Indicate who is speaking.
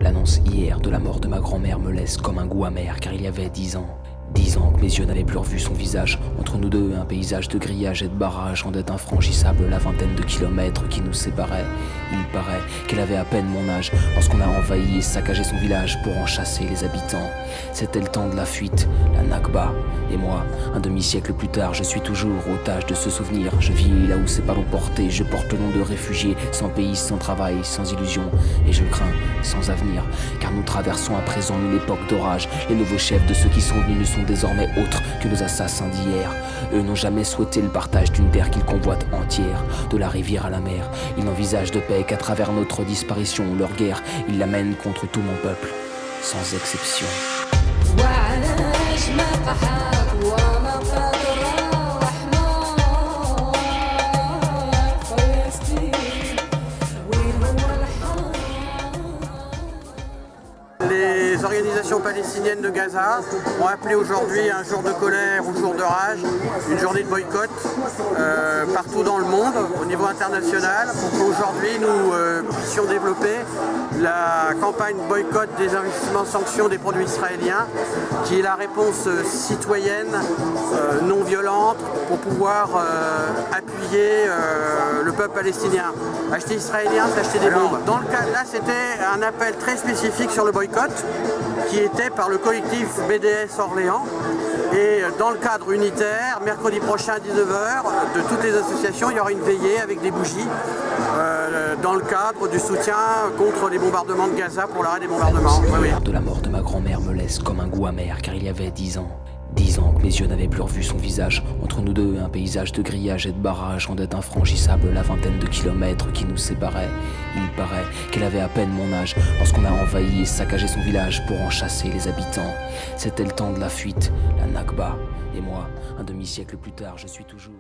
Speaker 1: L'annonce hier de la mort de ma grand-mère me laisse comme un goût amer, car il y avait 10 ans. 10 ans que mes yeux n'avaient plus revu son visage. Entre nous deux, un paysage de grillage et de barrages rendait infranchissable la vingtaine de kilomètres qui nous séparaient. Il paraît qu'elle avait à peine mon âge lorsqu'on a envahi et saccagé son village pour en chasser les habitants. C'était le temps de la fuite, la Nakba. Et moi, un demi-siècle plus tard, je suis toujours otage de ce souvenir. Je vis là où ses pas l'ont porté, je porte le nom de réfugié, sans pays, sans travail, sans illusion. Et je crains, sans avenir, car nous traversons à présent une époque d'orage. Les nouveaux chefs de ceux qui sont venus ne sont désormais autres que nos assassins d'hier. Eux n'ont jamais souhaité le partage d'une terre qu'ils convoitent entière. De la rivière à la mer, ils n'envisagent de paix qu'à travers notre disparition. Leur guerre, ils la mènent contre tout mon peuple, sans exception.
Speaker 2: Les organisations palestiniennes de Gaza ont appelé aujourd'hui un jour de colère ou jour de rage, une journée de boycott partout dans le monde, au niveau international, pour qu'aujourd'hui nous puissions développer la campagne boycott des investissements sanctions des produits israéliens, qui est la réponse citoyenne non violente pour pouvoir appuyer le peuple palestinien. Acheter israélien, c'est acheter des bombes. Dans le cas là, c'était un appel très spécifique sur le boycott qui était par le collectif BDS Orléans. Et dans le cadre unitaire, mercredi prochain à 19h, de toutes les associations, il y aura une veillée avec des bougies dans le cadre du soutien contre les bombardements de Gaza pour l'arrêt des bombardements.
Speaker 1: Oui. De la mort de ma grand-mère me laisse comme un goût amer, car il y avait 10 ans. 10 ans que mes yeux n'avaient plus revu son visage. Entre nous deux, un paysage de grillage et de barrages rendait infranchissable la vingtaine de kilomètres qui nous séparaient. Il paraît qu'elle avait à peine mon âge lorsqu'on a envahi et saccagé son village pour en chasser les habitants. C'était le temps de la fuite, la Nakba. Et moi, un demi-siècle plus tard, je suis toujours...